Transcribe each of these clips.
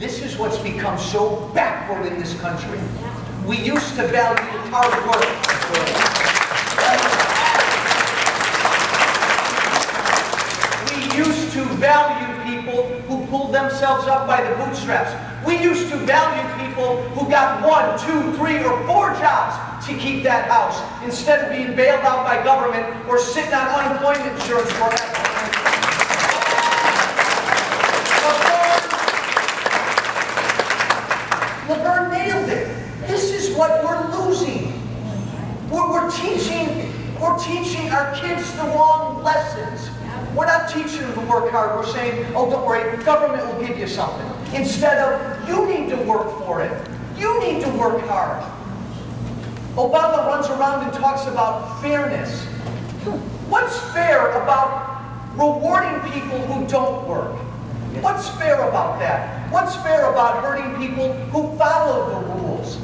This is what's become so backward in this country. We used to value hard work. We used to value people who pulled themselves up by the bootstraps. We used to value people who got 1, 2, 3, or 4 jobs to keep that house instead of being bailed out by government or sitting on unemployment insurance forever. Laverne nailed it. This is what we're losing. We're teaching our kids the wrong lessons. We're not teaching them to work hard. We're saying, oh, don't worry, the government will give you something. Instead of, you need to work for it. You need to work hard. Obama runs around and talks about fairness. What's fair about rewarding people who don't work? What's fair about that? What's fair about hurting people who follow the rules?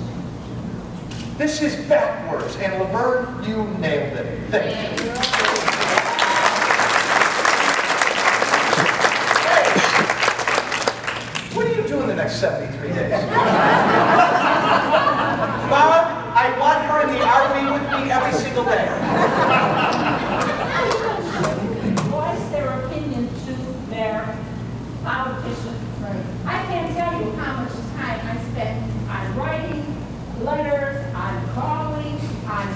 This is backwards, and Laverne, you nailed it. Thank you. What do you do in the next 73 days? Mom, I want her in the RV with me every single day. Voice their opinion to their politicians. I can't tell you how much time I spent on writing letters, on calling, on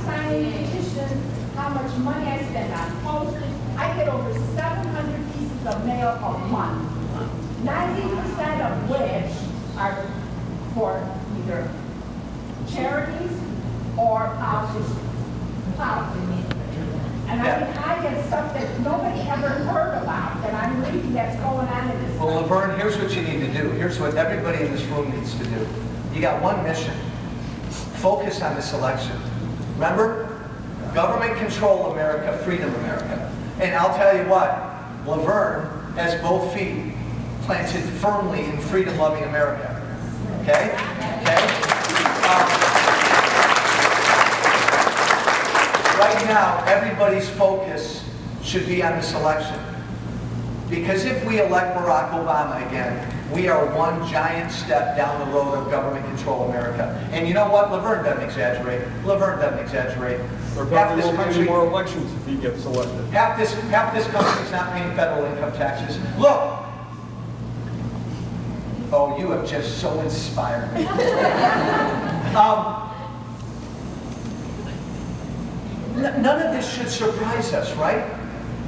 signing petitions, how much money I spend on postage. I get over 700 pieces of mail a month. 90% of which are for either charities or politicians. And I get stuff that nobody ever heard about that I'm reading that's going on in this country. Well, Laverne, here's what you need to do. Here's what everybody in this room needs to do. You got one mission. Focus on this election. Remember? Government control America, freedom America. And I'll tell you what, Laverne has both feet planted firmly in freedom-loving America. Okay? Okay? Right now, everybody's focus should be on this election. Because if we elect Barack Obama again, we are one giant step down the road of government control America. And you know what? Laverne doesn't exaggerate. Laverne doesn't exaggerate. There probably won't be more elections if he gets elected. Half this country's not paying federal income taxes. Look! Oh, you have just so inspired me. None of this should surprise us, right?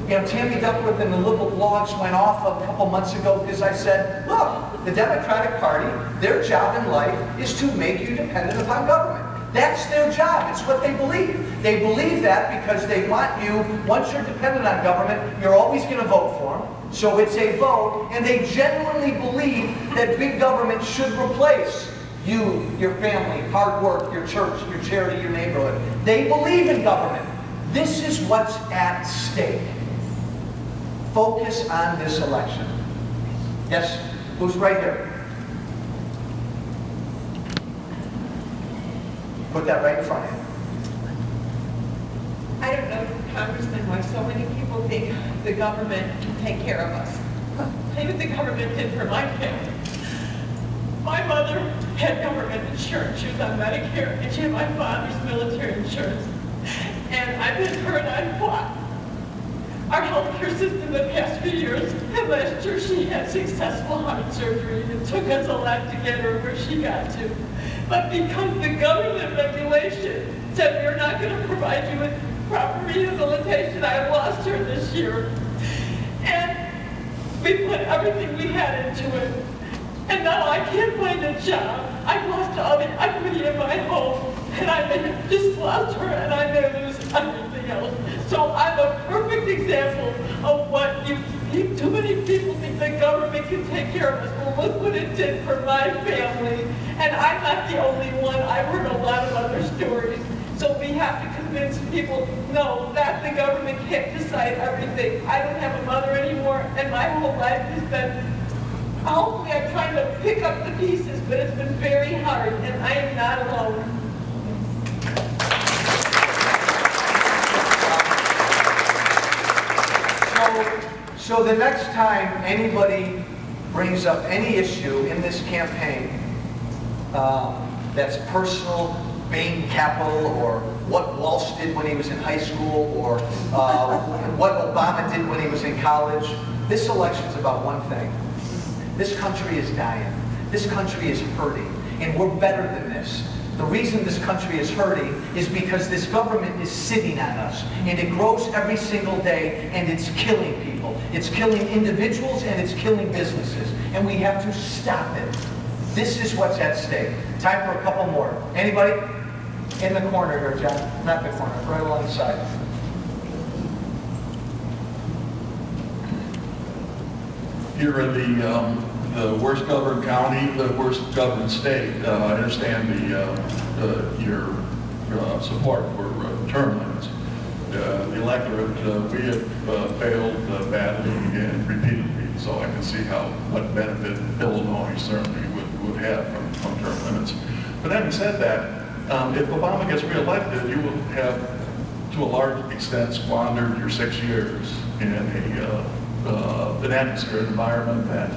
You know, Tammy Duckworth and the liberal blogs went off a couple months ago because I said, look, the Democratic Party, their job in life is to make you dependent upon government. That's their job. It's what they believe. They believe that because they want you, once you're dependent on government, you're always going to vote for them. So it's a vote, and they genuinely believe that big government should replace you, your family, hard work, your church, your charity, your neighborhood. They believe in government. This is what's at stake. Focus on this election. Yes, who's right here? Put that right in front of you. I don't know, Congressman, why so many people think the government can take care of us. Maybe the government did for my family. My mother had government insurance. She was on Medicare, and she had my father's military insurance. And I've been her and I fought our healthcare system the past few years. And last year she had successful heart surgery. It took us a lot to get her where she got to. But because the government regulation said we're not going to provide you with proper rehabilitation, I lost her this year. And we put everything we had into it. And now I can't find a job. I've lost all the equity in my home. And I may have just lost her, and I may lose everything else. So I'm a perfect example of what too many people think the government can take care of us. Well, look what it did for my family. And I'm not the only one. I've heard a lot of other stories. So we have to convince people, no, that the government can't decide everything. I don't have a mother anymore, and my whole life has been, hopefully I'm trying to pick up the pieces, but it's been very hard, and I am not alone. So the next time anybody brings up any issue in this campaign that's personal, Bain Capital, or what Walsh did when he was in high school, or what Obama did when he was in college, this election's about one thing. This country is dying. This country is hurting, and we're better than this. The reason this country is hurting is because this government is sitting on us, and it grows every single day, and it's killing people. It's killing individuals, and it's killing businesses, and we have to stop it. This is what's at stake. Time for a couple more. Anybody? In the corner here, John. Not the corner, right along the side. Here in the worst governed county, the worst governed state, I understand your support for term limits. The electorate, we have failed badly and repeatedly, so I can see what benefit Illinois certainly would have from term limits. But having said that, if Obama gets reelected, you will have, to a large extent, squandered your 6 years in an atmosphere, an environment that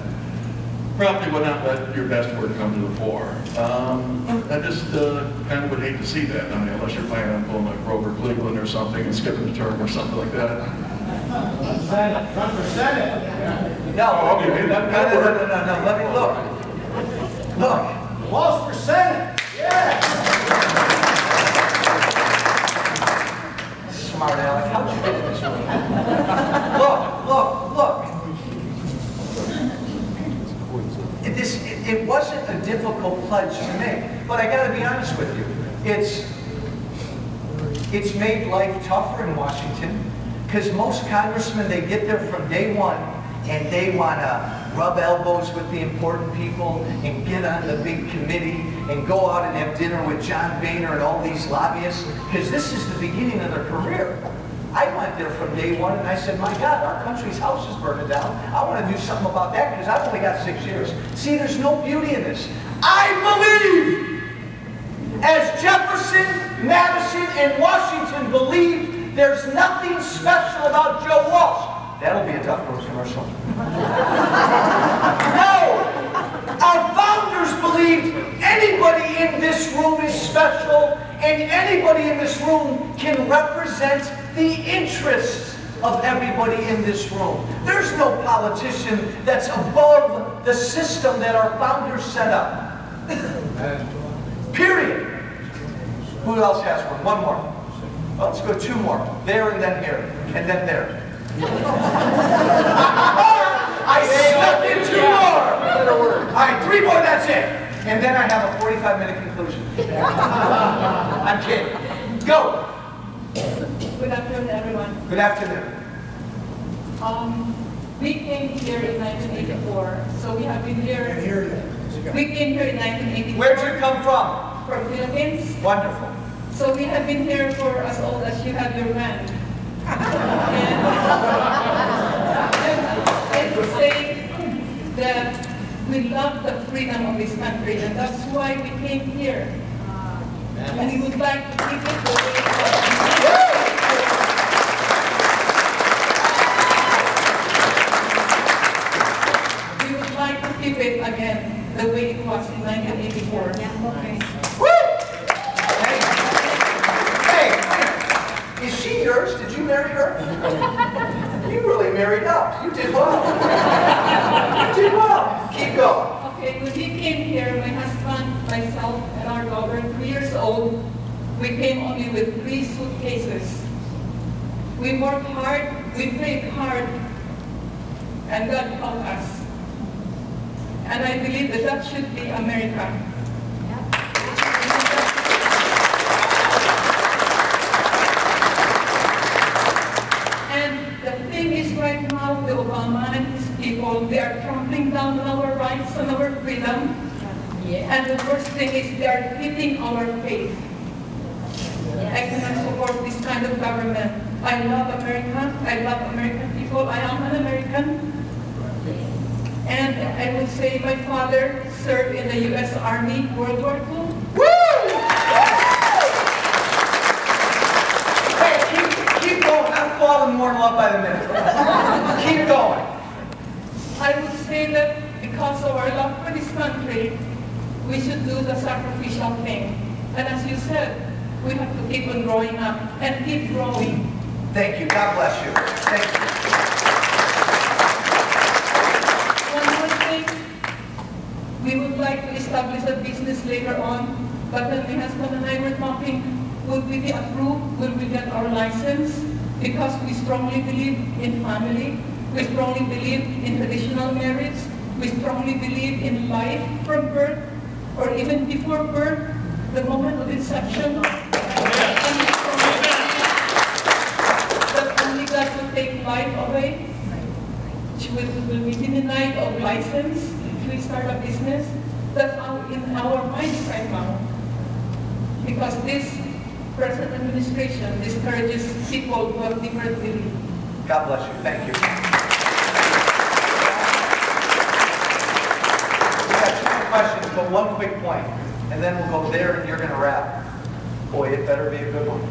probably would not let your best work come to the fore. I just kind of would hate to see that. I mean, unless you're planning on pulling like Grover Cleveland or something and skipping a term or something like that. Run for Senate. No, okay, no, let me look. Look. Walsh for Senate. Yeah. Smart Alec, how'd you get in this room? Look. It wasn't a difficult pledge to make, but I got to be honest with you. It's made life tougher in Washington because most congressmen, they get there from day one and they want to rub elbows with the important people and get on the big committee and go out and have dinner with John Boehner and all these lobbyists because this is the beginning of their career. I went there from day one and I said, my God, our country's house is burning down. I want to do something about that because I've only got 6 years. See, there's no beauty in this. I believe, as Jefferson, Madison, and Washington believed, there's nothing special about Joe Walsh. That'll be a Duck Rose commercial. No! Our founders believed anybody in this room is special and anybody in this room can represent the interests of everybody in this room. There's no politician that's above the system that our founders set up. Period. Who else has one? One more. Oh, let's go 2 more. There and then here. And then there. I snuck in 2 more. All right, 3 more, that's it. And then I have a 45-minute conclusion. I'm kidding. Go. Good afternoon, everyone. Good afternoon. We came here in 1984, so we have been here. We came here in 1984. Where'd you come from? From Philippines. Wonderful. So we have been here for as old as you have your man. And to say that we love the freedom of this country, and that's why we came here. And we would like to keep it the way it was. We would like to keep it again the way it was in 1984. Woo! Hey, is she yours? Did you marry her? You really married up. You did well. You did well. Keep going. Okay, when we came here, my husband, myself, and our daughter, 3 years old, we came only with 3 suitcases. We worked hard, we prayed hard, and God helped us. And I believe that that should be America. And the thing is right now, the Obama and his people, they are trampling down on our rights and our freedom. And the worst thing is they are hitting our faith. I cannot support this kind of government. I love America. I love American people. I am an American. And I would say my father served in the U.S. Army, World War II. Woo! Hey, keep going. I'm falling more in love by the minute. Keep going. I would say that the because of our love for this country, we should do the sacrificial thing. And as you said, we have to keep on growing up and keep growing. Thank you. God bless you. Thank you. One more thing, we would like to establish a business later on, but when my husband and I were talking, would we be approved? Will we get our license? Because we strongly believe in family. We strongly believe in traditional marriage. We strongly believe in life from birth or even before birth, the moment of inception. That only God will take life away. Will be denied of license if we start a business. That's in our minds right now. Because this present administration discourages people who have different beliefs. God bless you. Thank you. We have two more questions, but one quick point, and then we'll go there and you're going to wrap. Boy, it better be a good one.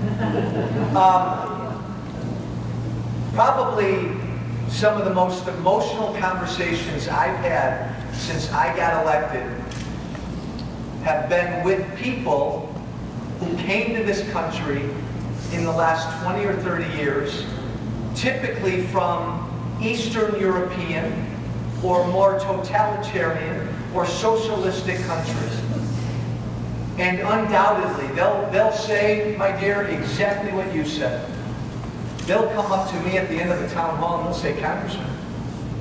Probably some of the most emotional conversations I've had since I got elected have been with people who came to this country in the last 20 or 30 years, typically from Eastern European or more totalitarian or socialistic countries. And undoubtedly, they'll say, my dear, exactly what you said. They'll come up to me at the end of the town hall and they'll say, Congressman,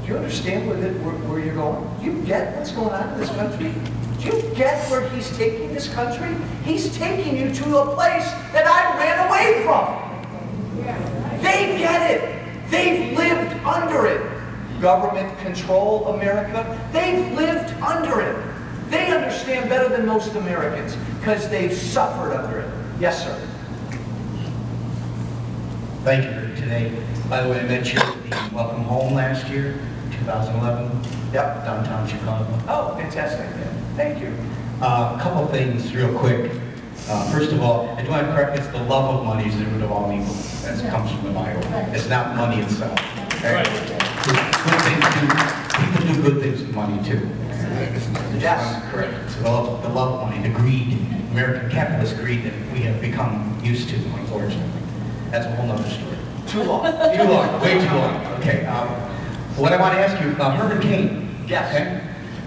do you understand where you're going? Do you get what's going on in this country? Do you get where he's taking this country? He's taking you to a place that I ran away from. They get it. They've lived under it. Government control America. They've lived under it. They understand better than most Americans because they've suffered under it. Yes, sir. Thank you for today. By the way, I met you at the Welcome Home last year, 2011. Yep. Downtown Chicago. Oh, fantastic. Thank you. A couple things real quick. First of all, I do want to correct, it's the love of money is the root of all evil. That comes from the Bible. It's not money itself. Okay? Good things people do good things with money too. Yes. Correct. So the love of money, the greed, American capitalist greed that we have become used to, unfortunately. That's a whole other story. Too long. Too long, way too long. Okay. What I want to ask you, Herman Cain. Yes. Okay?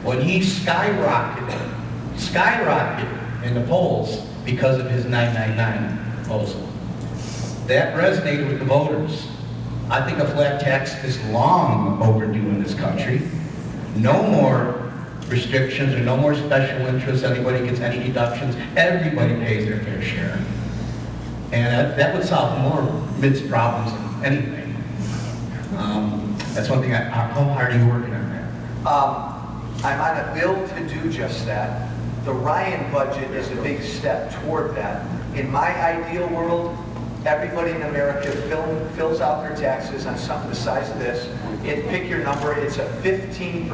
When he skyrocketed in the polls because of his 999 proposal, that resonated with the voters. I think a flat tax is long overdue in this country. No more restrictions or no more special interests. Anybody gets any deductions. Everybody pays their fair share. And that would solve more MID's problems than anything. That's one thing. How hard are you working on that? I'm on a bill to do just that. The Ryan budget is a big step toward that. In my ideal world, everybody in America fills out their taxes on something the size of this. Pick your number. It's a 15%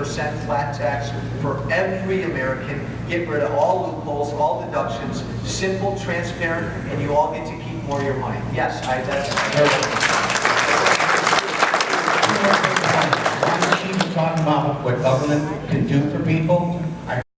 flat tax for every American. Get rid of all loopholes, all deductions, simple, transparent, and you all get to keep more of your money. Yes, that's She's talking about what government can do for people.